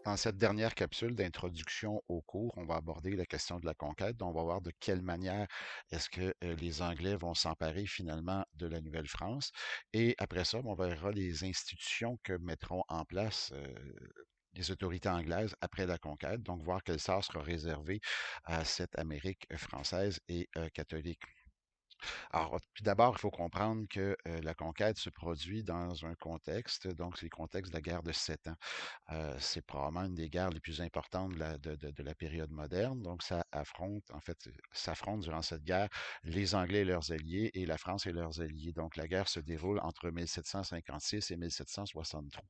Dans cette dernière capsule d'introduction au cours, on va aborder la question de la conquête. Donc, on va voir de quelle manière est-ce que les Anglais vont s'emparer finalement de la Nouvelle-France. Et après ça, on verra les institutions que mettront en place les autorités anglaises après la conquête. Donc, voir quel sort sera réservé à cette Amérique française et catholique. Alors, tout d'abord, il faut comprendre que la conquête se produit dans un contexte, donc c'est le contexte de la guerre de 7 ans. C'est probablement une des guerres les plus importantes de la période moderne. Donc, ça affronte, en fait, s'affrontent durant cette guerre les Anglais et leurs alliés et la France et leurs alliés. Donc, la guerre se déroule entre 1756 et 1763.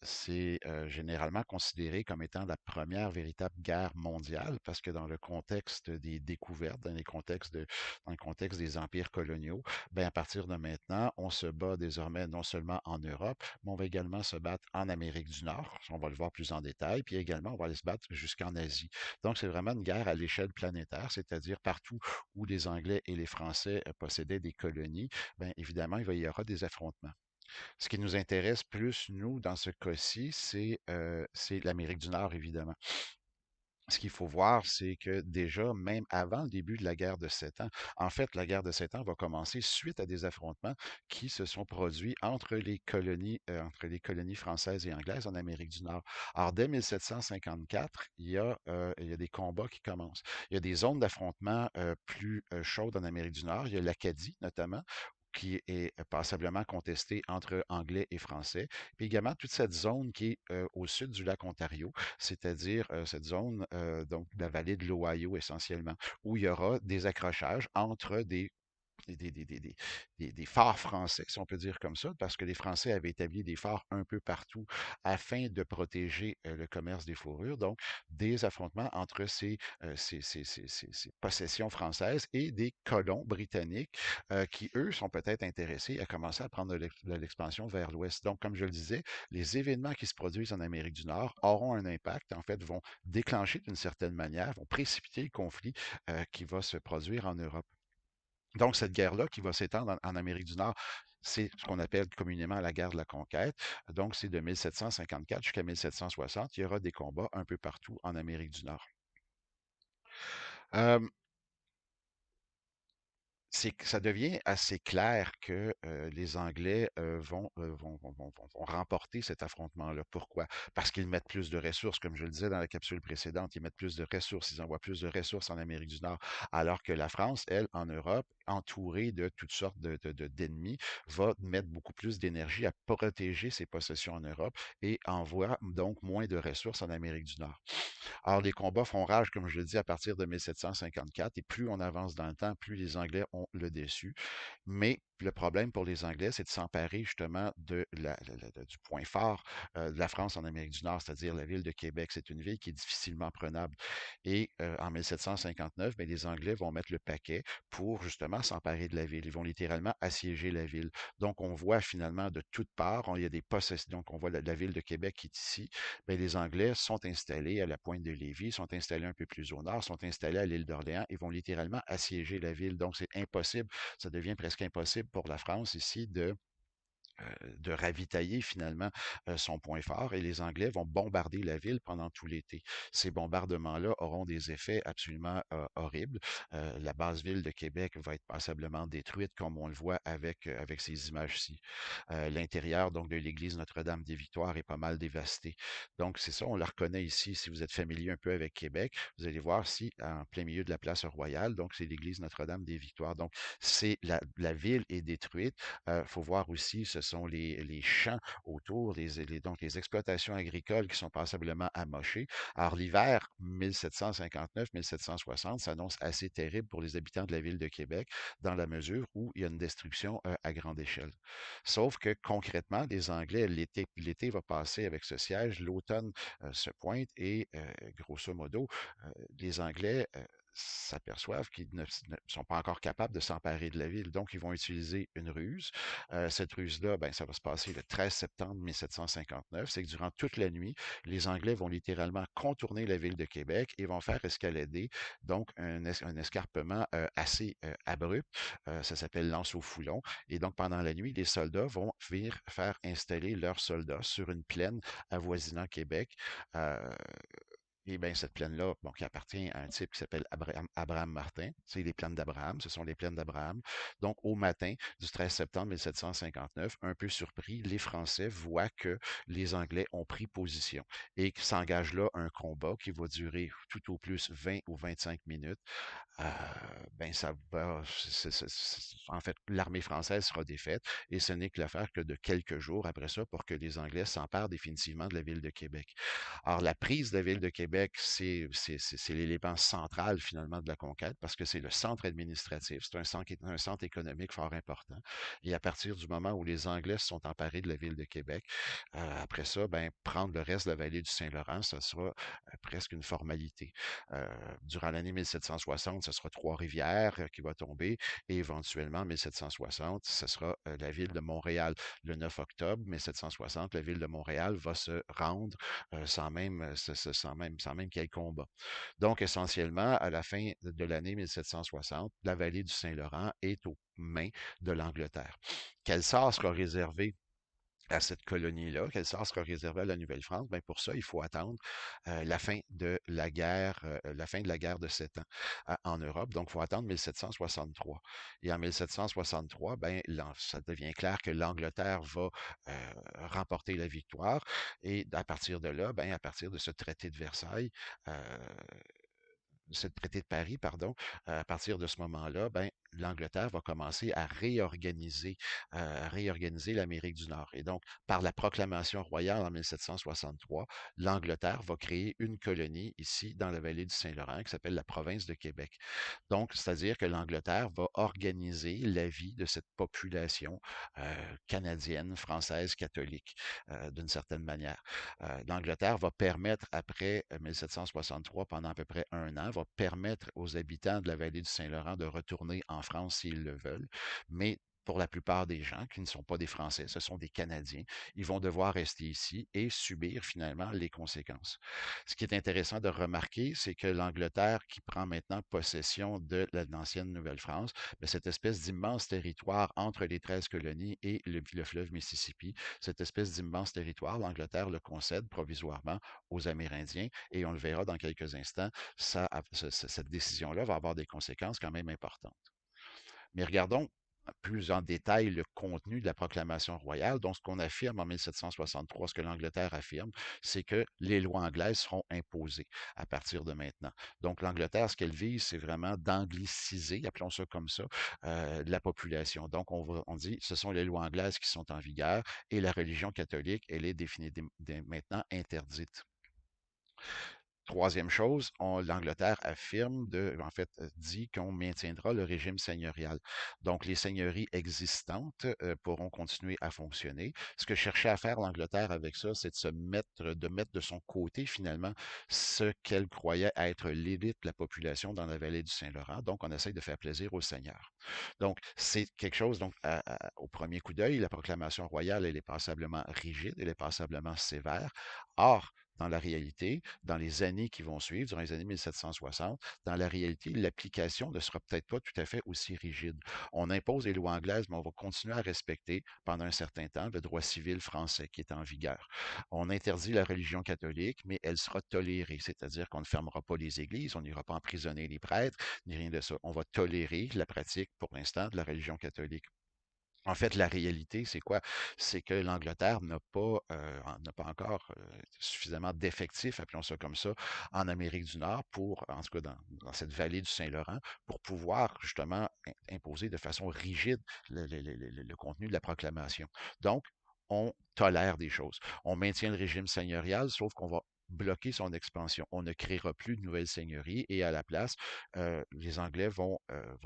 C'est généralement considéré comme étant la première véritable guerre mondiale parce que dans le contexte des découvertes, dans le contexte des empires coloniaux, ben à partir de maintenant, on se bat désormais non seulement en Europe, mais on va également se battre en Amérique du Nord. On va le voir plus en détail. Puis également, on va aller se battre jusqu'en Asie. Donc, c'est vraiment une guerre à l'échelle planétaire, c'est-à-dire partout où les Anglais et les Français possédaient des colonies, bien évidemment, il y aura des affrontements. Ce qui nous intéresse plus, nous, dans ce cas-ci, c'est l'Amérique du Nord, évidemment. Ce qu'il faut voir, c'est que déjà, même avant le début de la guerre de 7 ans, en fait, la guerre de 7 ans va commencer suite à des affrontements qui se sont produits entre les colonies françaises et anglaises en Amérique du Nord. Alors, dès 1754, il y a des combats qui commencent. Il y a des zones d'affrontement plus chaudes en Amérique du Nord. Il y a l'Acadie, notamment, qui est passablement contestée entre Anglais et Français. Puis également toute cette zone qui est au sud du lac Ontario, c'est-à-dire cette zone donc de la vallée de l'Ohio essentiellement, où il y aura des accrochages entre des, des, des, des, des- des phares français, si on peut dire comme ça, parce que les Français avaient établi des phares un peu partout afin de protéger le commerce des fourrures. Donc, des affrontements entre ces possessions françaises et des colons britanniques qui, eux, sont peut-être intéressés à commencer à prendre de l'expansion vers l'ouest. Donc, comme je le disais, les événements qui se produisent en Amérique du Nord auront un impact, en fait, vont déclencher d'une certaine manière, vont précipiter le conflit qui va se produire en Europe. Donc, cette guerre-là qui va s'étendre en Amérique du Nord, c'est ce qu'on appelle communément la guerre de la conquête. Donc, c'est de 1754 jusqu'à 1760. Il y aura des combats un peu partout en Amérique du Nord. Euh, c'est que ça devient assez clair que les Anglais vont remporter cet affrontement-là. Pourquoi? Parce qu'ils mettent plus de ressources, comme je le disais dans la capsule précédente, ils mettent plus de ressources, ils envoient plus de ressources en Amérique du Nord, alors que la France, elle, en Europe, entourée de toutes sortes d'ennemis, va mettre beaucoup plus d'énergie à protéger ses possessions en Europe et envoie donc moins de ressources en Amérique du Nord. Alors, les combats font rage, comme je le dis, à partir de 1754, et plus on avance dans le temps, plus les Anglais ont le dessus. Mais le problème pour les Anglais, c'est de s'emparer justement du point fort de la France en Amérique du Nord, c'est-à-dire la ville de Québec. C'est une ville qui est difficilement prenable. Et en 1759, bien, les Anglais vont mettre le paquet pour justement s'emparer de la ville. Ils vont littéralement assiéger la ville. Donc, on voit finalement de toutes parts, il y a des possessions. Donc, on voit la ville de Québec qui est ici. Bien, les Anglais sont installés à la pointe de Lévis, sont installés un peu plus au nord, sont installés à l'île d'Orléans et vont littéralement assiéger la ville. Donc, c'est impossible, ça devient presque impossible pour la France ici de ravitailler finalement son point fort et les Anglais vont bombarder la ville pendant tout l'été. Ces bombardements-là auront des effets absolument horribles. La base ville de Québec va être passablement détruite comme on le voit avec ces images-ci. L'intérieur donc de l'église Notre-Dame-des-Victoires est pas mal dévasté. Donc c'est ça, on la reconnaît ici. Si vous êtes familier un peu avec Québec, vous allez voir si en plein milieu de la place Royale, donc c'est l'église Notre-Dame-des-Victoires. Donc c'est la ville est détruite. Faut voir aussi, ce sont les champs autour, donc les exploitations agricoles qui sont passablement amochées. Alors l'hiver 1759-1760 s'annonce assez terrible pour les habitants de la ville de Québec dans la mesure où il y a une destruction à grande échelle. Sauf que concrètement, les Anglais, l'été va passer avec ce siège, l'automne se pointe et grosso modo, les Anglais s'aperçoivent qu'ils ne sont pas encore capables de s'emparer de la ville. Donc, ils vont utiliser une ruse. Cette ruse-là, ben, ça va se passer le 13 septembre 1759. C'est que durant toute la nuit, les Anglais vont littéralement contourner la ville de Québec et vont faire escalader donc un escarpement assez abrupt. Ça s'appelle l'Anse au Foulon. Et donc, pendant la nuit, les soldats vont venir faire installer leurs soldats sur une plaine avoisinant Québec. Euh, et bien, cette plaine-là, bon, qui appartient à un type qui s'appelle Abraham Martin, c'est les plaines d'Abraham, ce sont les plaines d'Abraham. Donc, au matin du 13 septembre 1759, un peu surpris, les Français voient que les Anglais ont pris position et que s'engage là un combat qui va durer tout au plus 20 ou 25 minutes. euh, ben ça va, en fait, l'armée française sera défaite et ce n'est que l'affaire que de quelques jours après ça pour que les Anglais s'emparent définitivement de la ville de Québec. Alors, la prise de la ville de Québec, c'est l'élément central finalement de la conquête parce que c'est le centre administratif, c'est un centre économique fort important. Et à partir du moment où les Anglais se sont emparés de la ville de Québec, après ça, ben, prendre le reste de la vallée du Saint-Laurent, ça sera presque une formalité. Euh, Durant l'année 1760, ce sera Trois-Rivières qui va tomber et éventuellement, en 1760, ce sera la ville de Montréal. Le 9 octobre 1760, la ville de Montréal va se rendre sans même qu'il y ait combat. Donc, essentiellement, à la fin de l'année 1760, la vallée du Saint-Laurent est aux mains de l'Angleterre. Quel sort sera réservé à cette colonie-là, quel sort sera réservé à la Nouvelle-France? Ben pour ça, il faut attendre la fin de la guerre de 7 ans en Europe. Donc, il faut attendre 1763. Et en 1763, ben, ça devient clair que l'Angleterre va remporter la victoire. Et à partir de là, ben, à partir de ce traité de Versailles, euh, ce traité de Paris, pardon, à partir de ce moment-là, ben, l'Angleterre va commencer à réorganiser l'Amérique du Nord. Et donc, par la proclamation royale en 1763, l'Angleterre va créer une colonie ici dans la vallée du Saint-Laurent qui s'appelle la province de Québec. Donc, c'est-à-dire que l'Angleterre va organiser la vie de cette population canadienne, française, catholique, d'une certaine manière. L'Angleterre va permettre, après 1763, pendant à peu près un an, va permettre aux habitants de la vallée du Saint-Laurent de retourner en France s'ils le veulent, mais pour la plupart des gens qui ne sont pas des Français, ce sont des Canadiens, ils vont devoir rester ici et subir finalement les conséquences. Ce qui est intéressant de remarquer, c'est que l'Angleterre qui prend maintenant possession de l'ancienne Nouvelle-France, mais cette espèce d'immense territoire entre les 13 colonies et le fleuve Mississippi, cette espèce d'immense territoire, l'Angleterre le concède provisoirement aux Amérindiens et on le verra dans quelques instants, cette décision-là va avoir des conséquences quand même importantes. Mais regardons plus en détail le contenu de la proclamation royale. Donc, ce qu'on affirme en 1763, ce que l'Angleterre affirme, c'est que les lois anglaises seront imposées à partir de maintenant. Donc, l'Angleterre, ce qu'elle vise, c'est vraiment d'angliciser, appelons ça comme ça, la population. Donc, on dit, ce sont les lois anglaises qui sont en vigueur et la religion catholique, elle est définie maintenant interdite. Troisième chose, l'Angleterre en fait, dit qu'on maintiendra le régime seigneurial. Donc, les seigneuries existantes pourront continuer à fonctionner. Ce que cherchait à faire l'Angleterre avec ça, c'est de mettre de son côté, finalement, ce qu'elle croyait être l'élite de la population dans la vallée du Saint-Laurent. Donc, on essaye de faire plaisir aux seigneurs. Donc, c'est quelque chose, donc, au premier coup d'œil, la proclamation royale, elle est passablement rigide, elle est passablement sévère. Or, dans la réalité, dans les années qui vont suivre, durant les années 1760, dans la réalité, l'application ne sera peut-être pas tout à fait aussi rigide. On impose les lois anglaises, mais on va continuer à respecter pendant un certain temps le droit civil français qui est en vigueur. On interdit la religion catholique, mais elle sera tolérée, c'est-à-dire qu'on ne fermera pas les églises, on n'ira pas emprisonner les prêtres, ni rien de ça. On va tolérer la pratique, pour l'instant, de la religion catholique. En fait, la réalité, c'est quoi? C'est que l'Angleterre n'a pas encore suffisamment d'effectifs, appelons ça comme ça, en Amérique du Nord en tout cas dans cette vallée du Saint-Laurent, pour pouvoir justement imposer de façon rigide le contenu de la proclamation. Donc, on tolère des choses. On maintient le régime seigneurial, sauf qu'on va bloquer son expansion. On ne créera plus de nouvelles seigneuries et à la place, les Anglais vont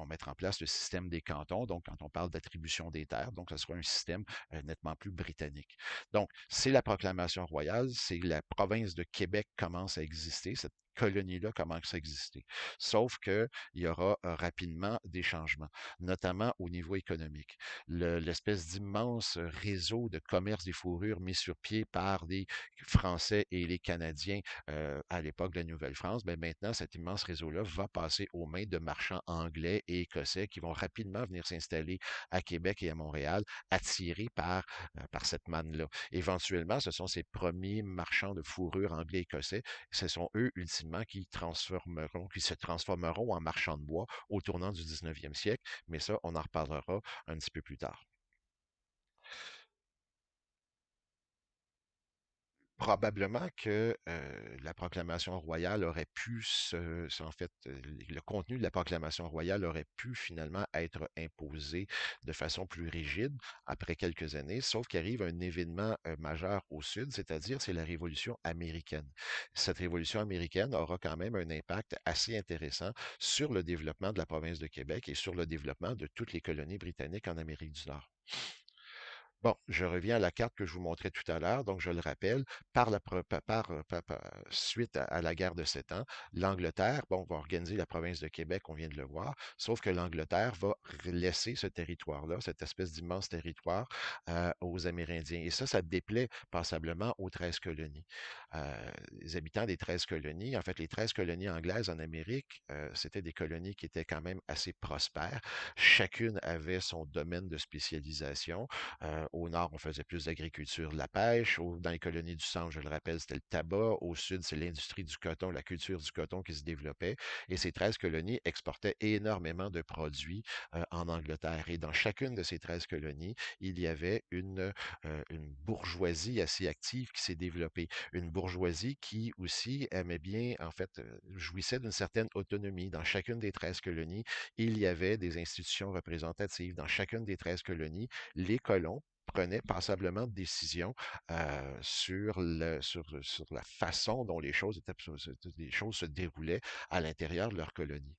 mettre en place le système des cantons. Donc, quand on parle d'attribution des terres, donc ce sera un système nettement plus britannique. Donc, c'est la proclamation royale, c'est la province de Québec commence à exister. Cette colonies-là commencent à exister. Sauf qu'il y aura rapidement des changements, notamment au niveau économique. L'espèce d'immense réseau de commerce des fourrures mis sur pied par des Français et les Canadiens à l'époque de la Nouvelle-France, ben maintenant, cet immense réseau-là va passer aux mains de marchands anglais et écossais qui vont rapidement venir s'installer à Québec et à Montréal, attirés par cette manne-là. Éventuellement, ce sont ces premiers marchands de fourrure anglais-écossais, ce sont eux, ultimement, qui se transformeront en marchands de bois au tournant du 19e siècle, mais ça, on en reparlera un petit peu plus tard. Probablement que la proclamation royale aurait pu en fait, le contenu de la proclamation royale aurait pu finalement être imposé de façon plus rigide après quelques années, sauf qu'arrive un événement majeur au Sud, c'est-à-dire c'est la Révolution américaine. Cette Révolution américaine aura quand même un impact assez intéressant sur le développement de la province de Québec et sur le développement de toutes les colonies britanniques en Amérique du Nord. Bon, je reviens à la carte que je vous montrais tout à l'heure. Donc, je le rappelle, suite à la guerre de 7 ans, l'Angleterre, bon, va organiser la province de Québec, on vient de le voir, sauf que l'Angleterre va laisser ce territoire-là, cette espèce d'immense territoire, aux Amérindiens. Et ça déplaît passablement aux 13 colonies. Les habitants des 13 colonies, en fait, les 13 colonies anglaises en Amérique, c'était des colonies qui étaient quand même assez prospères. Chacune avait son domaine de spécialisation. Au nord, on faisait plus d'agriculture, de la pêche. Dans les colonies du centre, je le rappelle, c'était le tabac. Au sud, c'est l'industrie du coton, la culture du coton qui se développait. Et ces 13 colonies exportaient énormément de produits en Angleterre. Et dans chacune de ces 13 colonies, il y avait une bourgeoisie assez active qui s'est développée. Une bourgeoisie qui aussi aimait bien, en fait, jouissait d'une certaine autonomie. Dans chacune des 13 colonies, il y avait des institutions représentatives. Dans chacune des 13 colonies, les colons prenaient passablement de décisions sur la façon dont les choses se déroulaient à l'intérieur de leur colonie.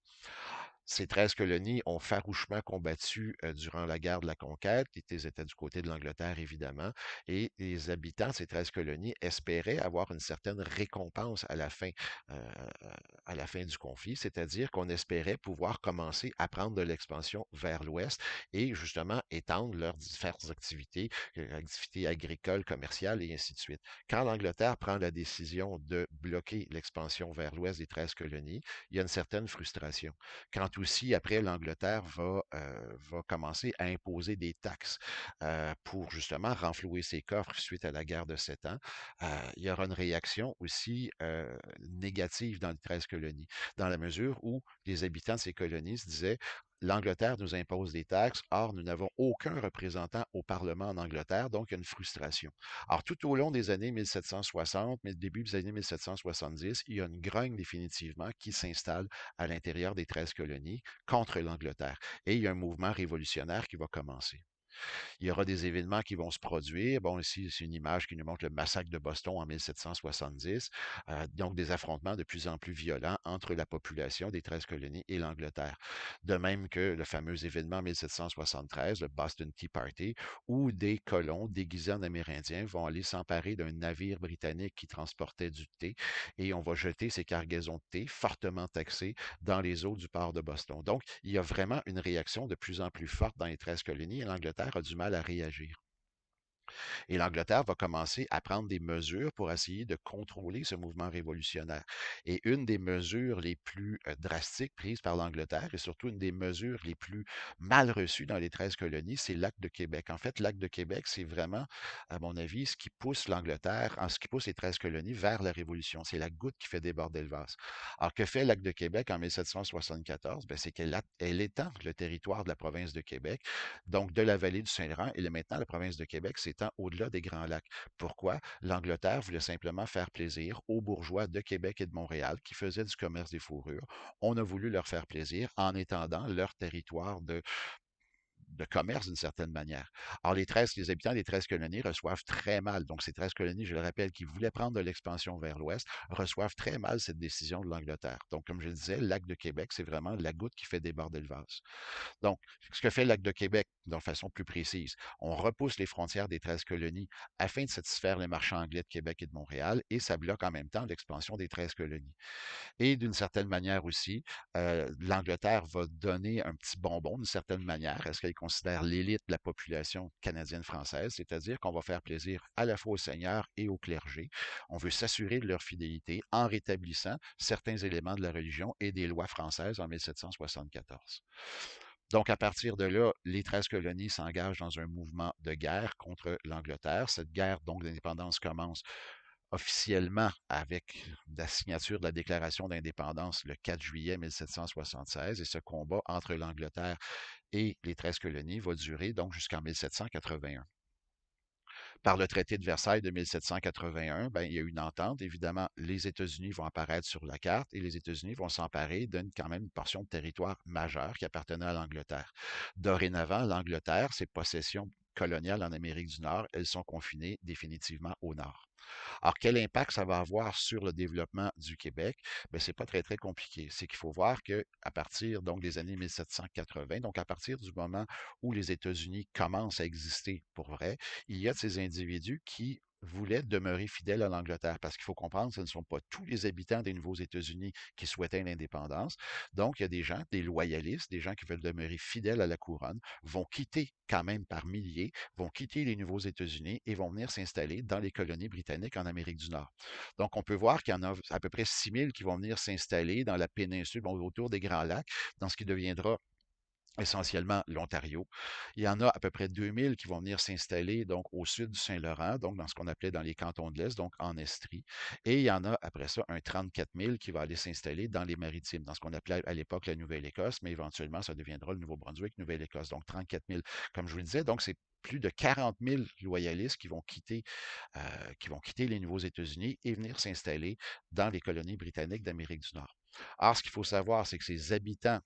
Ces 13 colonies ont farouchement combattu durant la guerre de la conquête. Ils étaient du côté de l'Angleterre, évidemment, et les habitants de ces 13 colonies espéraient avoir une certaine récompense euh, à la fin du conflit, c'est-à-dire qu'on espérait pouvoir commencer à prendre de l'expansion vers l'ouest et justement étendre leurs diverses activités agricoles, commerciales et ainsi de suite. Quand l'Angleterre prend la décision de bloquer l'expansion vers l'ouest des 13 colonies, il y a une certaine frustration. Quand aussi, après, l'Angleterre va commencer à imposer des taxes pour justement renflouer ses coffres suite à la guerre de 7 ans, il y aura une réaction aussi négative dans les 13 colonies, dans la mesure où les habitants de ces colonies se disaient l'Angleterre nous impose des taxes, or nous n'avons aucun représentant au Parlement en Angleterre, donc il y a une frustration. Alors tout au long des années 1760, mais début des années 1770, il y a une grogne définitivement qui s'installe à l'intérieur des 13 colonies contre l'Angleterre. Et il y a un mouvement révolutionnaire qui va commencer. Il y aura des événements qui vont se produire. Bon, ici, c'est une image qui nous montre le massacre de Boston en 1770. Donc, des affrontements de plus en plus violents entre la population des 13 colonies et l'Angleterre. De même que le fameux événement en 1773, le Boston Tea Party, où des colons déguisés en Amérindiens vont aller s'emparer d'un navire britannique qui transportait du thé et on va jeter ces cargaisons de thé fortement taxées dans les eaux du port de Boston. Donc, il y a vraiment une réaction de plus en plus forte dans les 13 colonies et l'Angleterre a du mal à réagir. Et l'Angleterre va commencer à prendre des mesures pour essayer de contrôler ce mouvement révolutionnaire. Et une des mesures les plus drastiques prises par l'Angleterre, et surtout une des mesures les plus mal reçues dans les 13 colonies, c'est l'acte de Québec. En fait, l'acte de Québec, c'est vraiment, à mon avis, ce qui pousse l'Angleterre, en ce qui pousse les 13 colonies vers la Révolution. C'est la goutte qui fait déborder le vase. Alors, que fait l'acte de Québec en 1774? Ben, c'est qu'elle étend le territoire de la province de Québec, donc de la vallée du Saint-Laurent, et maintenant la province de Québec s'étend au-delà des Grands Lacs. Pourquoi? L'Angleterre voulait simplement faire plaisir aux bourgeois de Québec et de Montréal qui faisaient du commerce des fourrures. On a voulu leur faire plaisir en étendant leur territoire de commerce d'une certaine manière. Alors, les habitants des 13 colonies reçoivent très mal, donc ces 13 colonies, je le rappelle, qui voulaient prendre de l'expansion vers l'ouest, reçoivent très mal cette décision de l'Angleterre. Donc, comme je le disais, le lac de Québec, c'est vraiment la goutte qui fait déborder le vase. Donc, ce que fait le lac de Québec, de façon plus précise. On repousse les frontières des 13 colonies afin de satisfaire les marchands anglais de Québec et de Montréal et ça bloque en même temps l'expansion des 13 colonies. Et d'une certaine manière aussi, l'Angleterre va donner un petit bonbon d'une certaine manière à ce qu'elle considère l'élite de la population canadienne-française, c'est-à-dire qu'on va faire plaisir à la fois aux seigneurs et au clergé. On veut s'assurer de leur fidélité en rétablissant certains éléments de la religion et des lois françaises en 1774. Donc, à partir de là, les 13 colonies s'engagent dans un mouvement de guerre contre l'Angleterre. Cette guerre donc d'indépendance commence officiellement avec la signature de la Déclaration d'indépendance le 4 juillet 1776 et ce combat entre l'Angleterre et les 13 colonies va durer donc jusqu'en 1781. Par le traité de Versailles de 1781, ben, il y a une entente. Évidemment, les États-Unis vont apparaître sur la carte et les États-Unis vont s'emparer d'une quand même une portion de territoire majeure qui appartenait à l'Angleterre. Dorénavant, l'Angleterre, ses possessions coloniales en Amérique du Nord, elles sont confinées définitivement au Nord. Alors, quel impact ça va avoir sur le développement du Québec? Bien, c'est pas très, très compliqué. C'est qu'il faut voir que à partir donc des années 1780, donc à partir du moment où les États-Unis commencent à exister pour vrai, il y a de ces individus qui voulaient demeurer fidèles à l'Angleterre, parce qu'il faut comprendre, ce ne sont pas tous les habitants des nouveaux États-Unis qui souhaitaient l'indépendance. Donc, il y a des gens, des loyalistes, des gens qui veulent demeurer fidèles à la couronne, vont quitter quand même par milliers, vont quitter les nouveaux États-Unis et vont venir s'installer dans les colonies britanniques en Amérique du Nord. Donc, on peut voir qu'il y en a à peu près 6 000 qui vont venir s'installer dans la péninsule, bon, autour des Grands Lacs, dans ce qui deviendra essentiellement l'Ontario. Il y en a à peu près 2 000 qui vont venir s'installer donc au sud du Saint-Laurent, donc dans ce qu'on appelait dans les cantons de l'Est, donc en Estrie. Et il y en a après ça un 34 000 qui va aller s'installer dans les Maritimes, dans ce qu'on appelait à l'époque la Nouvelle-Écosse, mais éventuellement ça deviendra le Nouveau-Brunswick, Nouvelle-Écosse, donc 34 000. Comme je vous le disais, donc c'est plus de 40 000 loyalistes qui vont quitter les nouveaux États-Unis et venir s'installer dans les colonies britanniques d'Amérique du Nord. Or, ce qu'il faut savoir, c'est que ces habitants,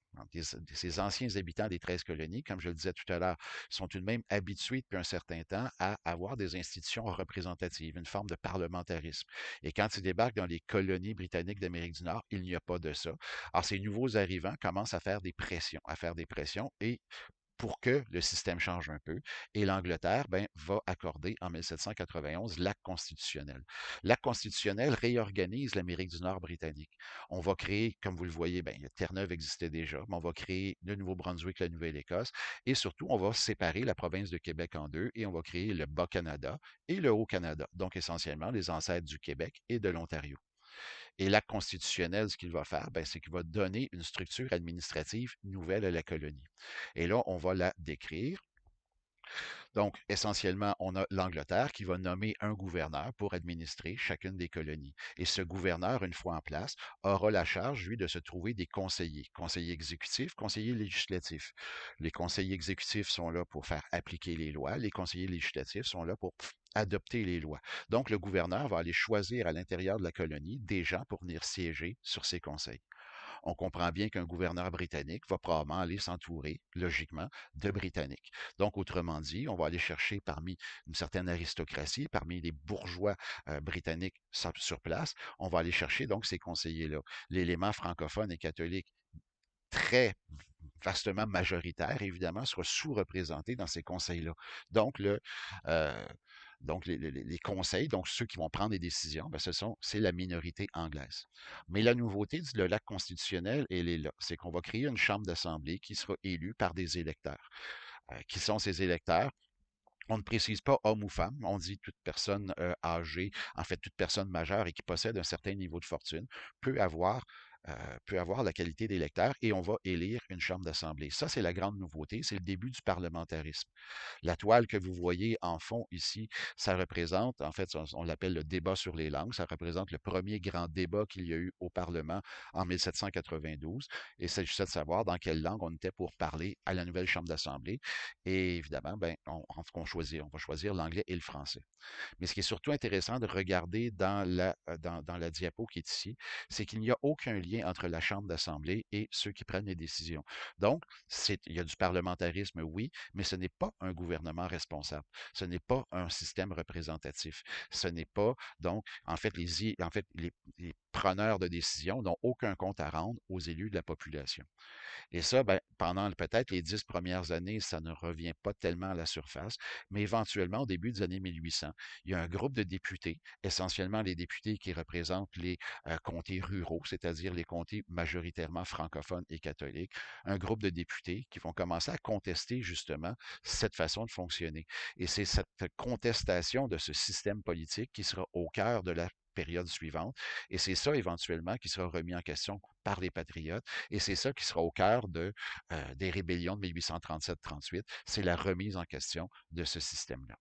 ces anciens habitants des 13 colonies, comme je le disais tout à l'heure, sont tout de même habitués depuis un certain temps à avoir des institutions représentatives, une forme de parlementarisme. Et quand ils débarquent dans les colonies britanniques d'Amérique du Nord, il n'y a pas de ça. Alors, ces nouveaux arrivants commencent à faire des pressions et pour que le système change un peu. Et l'Angleterre ben, va accorder en 1791 l'acte constitutionnel. L'acte constitutionnel réorganise l'Amérique du Nord britannique. On va créer, comme vous le voyez, ben, Terre-Neuve existait déjà, mais on va créer le Nouveau-Brunswick, la Nouvelle-Écosse, et surtout, on va séparer la province de Québec en deux et on va créer le Bas-Canada et le Haut-Canada, donc essentiellement les ancêtres du Québec et de l'Ontario. Et l'acte constitutionnel, ce qu'il va faire, ben, c'est qu'il va donner une structure administrative nouvelle à la colonie. Et là, on va la décrire. Donc, essentiellement, on a l'Angleterre qui va nommer un gouverneur pour administrer chacune des colonies. Et ce gouverneur, une fois en place, aura la charge, lui, de se trouver des conseillers, conseillers exécutifs, conseillers législatifs. Les conseillers exécutifs sont là pour faire appliquer les lois, les conseillers législatifs sont là pour adopter les lois. Donc, le gouverneur va aller choisir à l'intérieur de la colonie des gens pour venir siéger sur ces conseils. On comprend bien qu'un gouverneur britannique va probablement aller s'entourer, logiquement, de Britanniques. Donc, autrement dit, on va aller chercher parmi une certaine aristocratie, parmi les bourgeois britanniques sur place, on va aller chercher donc ces conseillers-là. L'élément francophone et catholique très vastement majoritaire, évidemment, sera sous-représenté dans ces conseils-là. Donc, euh, donc les conseils, donc ceux qui vont prendre des décisions, ben, c'est la minorité anglaise. Mais la nouveauté du lac constitutionnel, elle est là. C'est qu'on va créer une chambre d'assemblée qui sera élue par des électeurs. Qui sont ces électeurs? On ne précise pas homme ou femme, on dit toute personne âgée, en fait toute personne majeure et qui possède un certain niveau de fortune peut avoir, peut avoir la qualité d'électeur et on va élire une chambre d'assemblée. Ça, c'est la grande nouveauté, c'est le début du parlementarisme. La toile que vous voyez en fond ici, ça représente, en fait, on l'appelle le débat sur les langues, ça représente le premier grand débat qu'il y a eu au Parlement en 1792. Et il s'agissait de savoir dans quelle langue on était pour parler à la nouvelle Chambre d'Assemblée. Et évidemment, ben, on va choisir l'anglais et le français. Mais ce qui est surtout intéressant de regarder dans la diapo qui est ici, c'est qu'il n'y a aucun lien lien entre la Chambre d'Assemblée et ceux qui prennent les décisions. Donc, il y a du parlementarisme, oui, mais ce n'est pas un gouvernement responsable. Ce n'est pas un système représentatif. Ce n'est pas, donc, les preneurs de décisions n'ont aucun compte à rendre aux élus de la population. Et ça, ben, pendant peut-être les 10 premières années, ça ne revient pas tellement à la surface, mais éventuellement, au début des années 1800, il y a un groupe de députés, essentiellement les députés qui représentent les comtés ruraux, c'est-à-dire les comtés majoritairement francophones et catholiques, un groupe de députés qui vont commencer à contester justement cette façon de fonctionner. Et c'est cette contestation de ce système politique qui sera au cœur de la période suivante. Et c'est ça, éventuellement, qui sera remis en question par les patriotes. Et c'est ça qui sera au cœur des rébellions de 1837-38. C'est la remise en question de ce système-là.